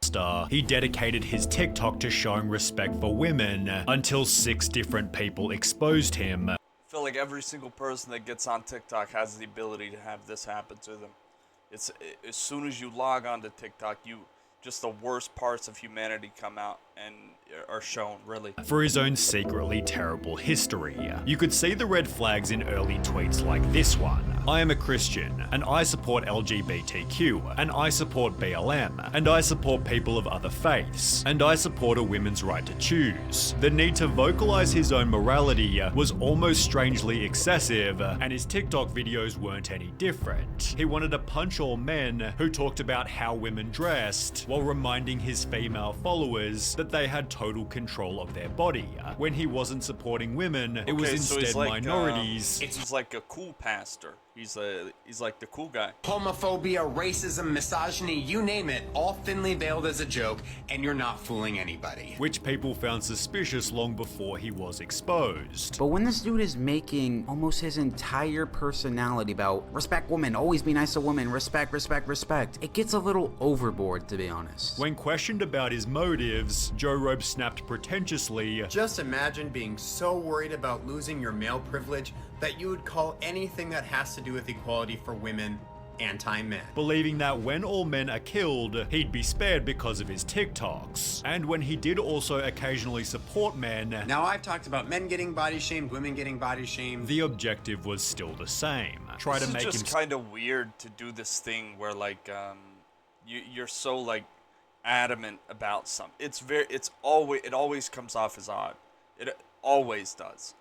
pastor, he dedicated his TikTok to showing respect for women until 6 different people exposed him. I feel like every single person that gets on TikTok has the ability to have this happen to them. It's as soon as you log on to TikTok, just the worst parts of humanity come out and are shown, really. For his own secretly terrible history. You could see the red flags in early tweets like this one. I am a Christian, and I support LGBTQ, and I support BLM, and I support people of other faiths, and I support a women's right to choose. The need to vocalize his own morality was almost strangely excessive, and his TikTok videos weren't any different. He wanted to punch all men who talked about how women dressed, while reminding his female followers that they had total control of their body. When he wasn't supporting women, it was instead minorities. He's like a cool pastor. He's like the cool guy. Homophobia, racism, misogyny, you name it, all thinly veiled as a joke, and you're not fooling anybody. Which people found suspicious long before he was exposed. But when this dude is making almost his entire personality about respect women, always be nice to women, respect, respect, respect, it gets a little overboard, to be honest. When questioned about his motives, Joe Rogan snapped pretentiously, Just imagine being so worried about losing your male privilege that you would call anything that has to do with equality for women anti-men. believing that when all men are killed, he'd be spared because of his TikToks. And when he did also occasionally support men, Now I've talked about men getting body shamed, women getting body shamed. the objective was still the same. Try to make him. It's just kind of weird to do this thing where like you're so like adamant about something. It always comes off as odd. It always does.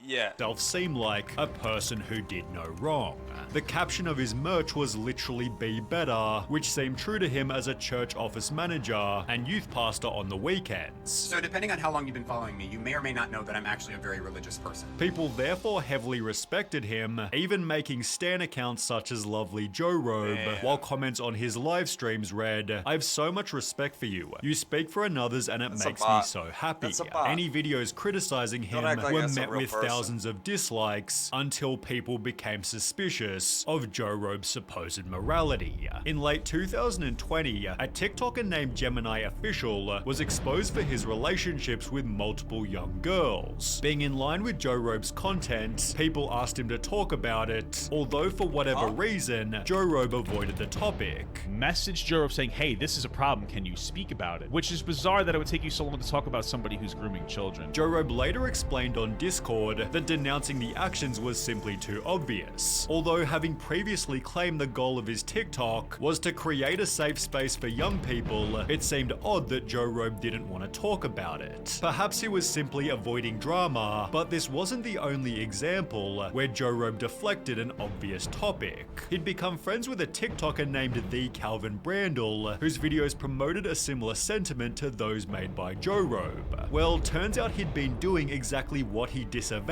Yeah. Seem like a person who did no wrong. The caption of his merch was literally "Be Better," which seemed true to him as a church office manager and youth pastor on the weekends. So depending on how long you've been following me, you may or may not know that I'm actually a very religious person. People therefore heavily respected him, even making stan accounts such as Lovely Joe Robe, while comments on his live streams read, "I have so much respect for you. You speak for others and it makes me so happy." Any videos criticizing him were met with thousands of dislikes until people became suspicious of Joe Rogan's supposed morality. In late 2020, a TikToker named Gemini Official was exposed for his relationships with multiple young girls. Being in line with Joe Rogan's content, people asked him to talk about it, although for whatever reason, Joe Rogan avoided the topic. Message Joe Rogan saying, hey, this is a problem, can you speak about it? Which is bizarre that it would take you so long to talk about somebody who's grooming children. Joe Rogan later explained on Discord that denouncing the actions was simply too obvious, although having previously claimed the goal of his TikTok was to create a safe space for young people, it seemed odd that Joe Rogan didn't want to talk about it. Perhaps he was simply avoiding drama, but this wasn't the only example where Joe Rogan deflected an obvious topic. He'd become friends with a TikToker named The Calvin Brandel, whose videos promoted a similar sentiment to those made by Joe Rogan. Well, turns out he'd been doing exactly what he disavowed,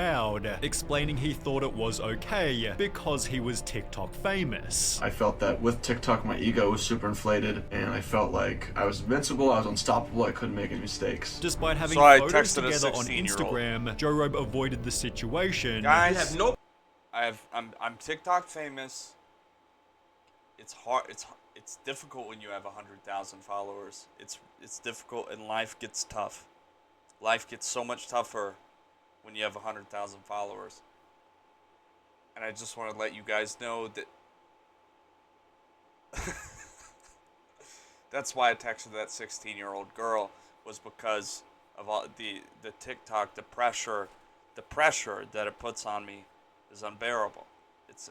explaining he thought it was okay because he was TikTok famous. I felt that with TikTok my ego was super inflated and I felt like I was invincible, I was unstoppable, I couldn't make any mistakes. Despite having photos together on Instagram, Joe Rogan avoided the situation. Guys, I'm TikTok famous. It's hard. It's difficult when you have 100,000 followers. It's difficult and life gets tough. Life gets so much tougher when you have 100,000 followers. And I just want to let you guys know that that's why I texted that 16-year-old girl, was because of all the TikTok, the pressure that it puts on me is unbearable. It's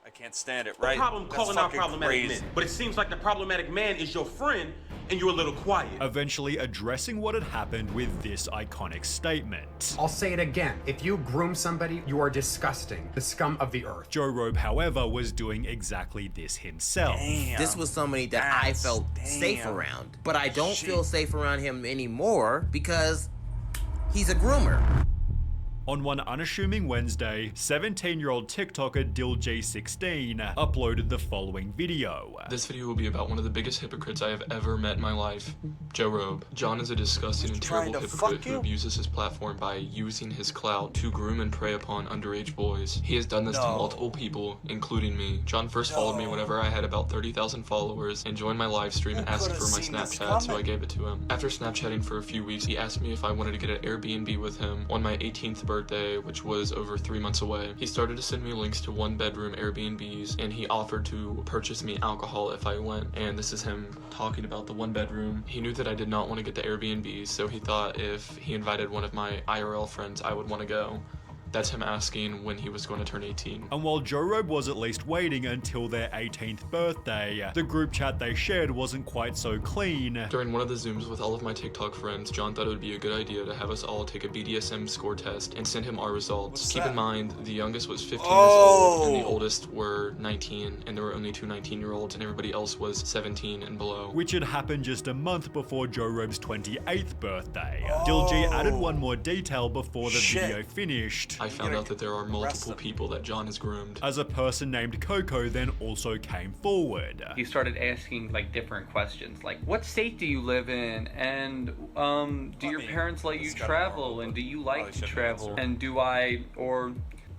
I can't stand it, right? The problem calling out problematic men, but it seems like the problematic man is your friend and you're a little quiet. Eventually addressing what had happened with this iconic statement. I'll say it again. If you groom somebody, you are disgusting. The scum of the earth. Joe Rogan, however, was doing exactly this himself. This was somebody that I felt safe around, but I don't feel safe around him anymore because he's a groomer. On one unassuming Wednesday, 17-year-old TikToker DillG16 uploaded the following video. This video will be about one of the biggest hypocrites I have ever met in my life, Joe Robe. John is a disgusting and terrible hypocrite who abuses his platform by using his clout to groom and prey upon underage boys. He has done this to multiple people, including me. John first followed me whenever I had about 30,000 followers and joined my live stream and asked for my Snapchat, so I gave it to him. After Snapchatting for a few weeks, he asked me if I wanted to get an Airbnb with him on my 18th birthday, which was over 3 months away. He started to send me links to 1-bedroom Airbnbs, and he offered to purchase me alcohol if I went. And this is him talking about the 1-bedroom. He knew that I did not want to get the Airbnb, so he thought if he invited one of my IRL friends, I would want to go. That's him asking when he was going to turn 18. And while Joe Robe was at least waiting until their 18th birthday, the group chat they shared wasn't quite so clean. During one of the Zooms with all of my TikTok friends, John thought it would be a good idea to have us all take a BDSM score test and send him our results. Keep in mind, the youngest was 15 years old and the oldest were 19, and there were only 2 19-year-olds and everybody else was 17 and below. Which had happened just a month before Joe Robe's 28th birthday. DillG added one more detail before the video finished. I found out that there are multiple people that John has groomed. As a person named Coco then also came forward. He started asking like different questions, like what state do you live in, and do your parents let you travel, and do you like to travel, and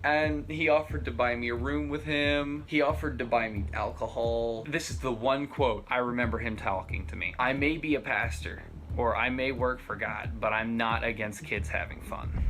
and he offered to buy me a room with him. He offered to buy me alcohol. This is the one quote I remember him talking to me. I may be a pastor, or I may work for God, but I'm not against kids having fun.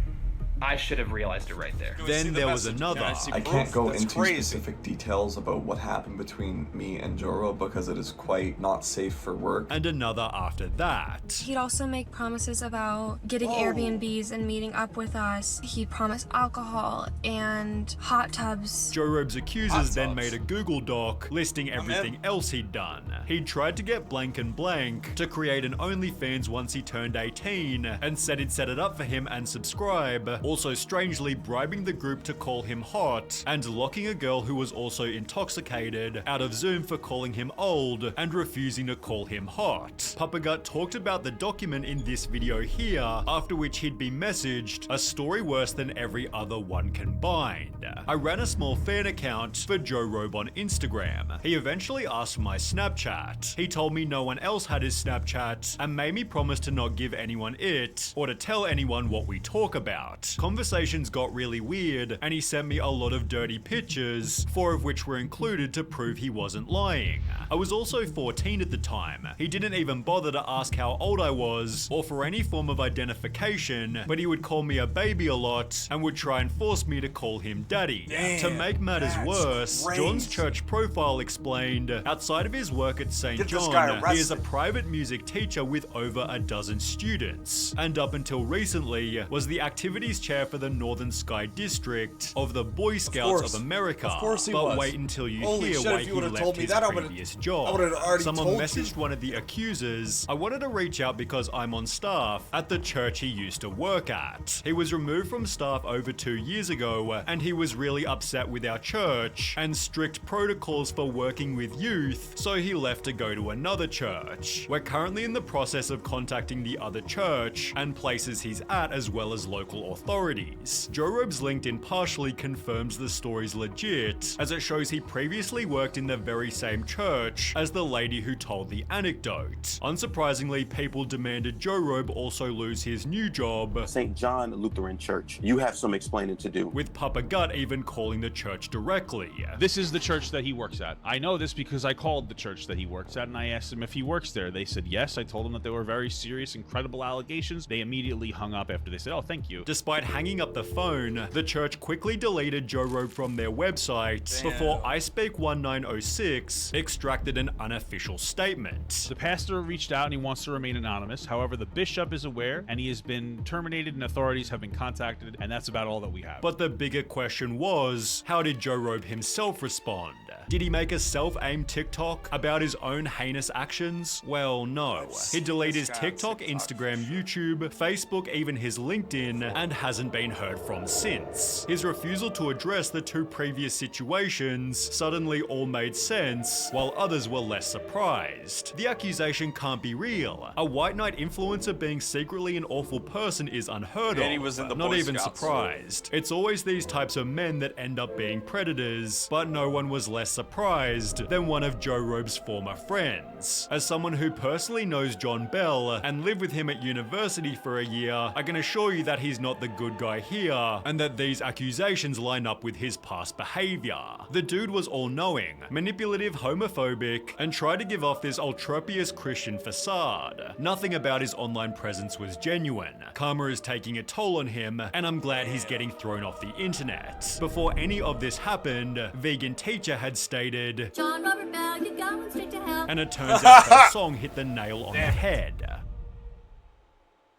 I should have realized it right there. Then there was another. I can't go into specific details about what happened between me and Joro because it is quite not safe for work. And another after that. He'd also make promises about getting Airbnbs and meeting up with us. He'd promise alcohol and hot tubs. Joe Robe's accusers then made a Google Doc listing everything else he'd done. He'd tried to get blank and blank to create an OnlyFans once he turned 18 and said he'd set it up for him and subscribe. Also strangely bribing the group to call him hot, and locking a girl who was also intoxicated out of Zoom for calling him old and refusing to call him hot. Papa Gut talked about the document in this video here, after which he'd be messaged a story worse than every other one combined. I ran a small fan account for Joe Robe on Instagram. He eventually asked for my Snapchat. He told me no one else had his Snapchat and made me promise to not give anyone it or to tell anyone what we talk about. Conversations got really weird, and he sent me a lot of dirty pictures, 4 of which were included to prove he wasn't lying. I was also 14 at the time. He didn't even bother to ask how old I was, or for any form of identification, but he would call me a baby a lot, and would try and force me to call him daddy. To make matters worse, John's church profile explained, outside of his work at St. John, he is a private music teacher with over a dozen students, and up until recently, was the activities chair for the Northern Sky District of the Boy Scouts of America. But wait until you hear why he left his previous job. Someone messaged one of the accusers. I wanted to reach out because I'm on staff at the church he used to work at. He was removed from staff over 2 years ago, and he was really upset with our church and strict protocols for working with youth, so he left to go to another church. We're currently in the process of contacting the other church and places he's at, as well as local authorities. Joe Robe's LinkedIn partially confirms the story's legit, as it shows he previously worked in the very same church as the lady who told the anecdote. Unsurprisingly, people demanded Joe Robe also lose his new job, St. John Lutheran Church. You have some explaining to do. With Papa Gut even calling the church directly. This is the church that he works at. I know this because I called the church that he works at and I asked him if he works there. They said yes. I told them that they were very serious, incredible allegations. They immediately hung up after they said, oh, thank you. Despite hanging up the phone, the church quickly deleted Joe Robe from their website before iSpeak1906 extracted an unofficial statement. The pastor reached out and he wants to remain anonymous. However, the bishop is aware and he has been terminated and authorities have been contacted, and that's about all that we have. But the bigger question was, how did Joe Robe himself respond? Did he make a self-aimed TikTok about his own heinous actions? Well, no. He deleted his TikTok, Instagram, YouTube, Facebook, even his LinkedIn, and had hasn't been heard from since. His refusal to address the 2 previous situations suddenly all made sense, while others were less surprised. The accusation can't be real. A white knight influencer being secretly an awful person is unheard of. And he was in the Not Boy even Scouts. surprised. It's always these types of men that end up being predators, but no one was less surprised than one of Joe Robe's former friends. As someone who personally knows John Bell and lived with him at university for a year, I can assure you that he's not the good guy here, and that these accusations line up with his past behavior. The dude was all-knowing, manipulative, homophobic, and tried to give off this ultrapious Christian facade. Nothing about his online presence was genuine. Karma is taking a toll on him, and I'm glad he's getting thrown off the internet. Before any of this happened, Vegan Teacher had stated, "John Robert Bell, you're going straight to hell." And it turns out her song hit the nail on the head.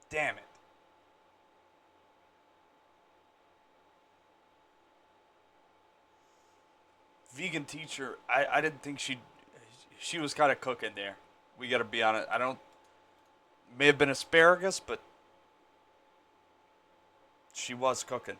Damn it. Vegan Teacher, I didn't think she was kind of cooking there. We gotta be honest. May have been asparagus, but she was cooking.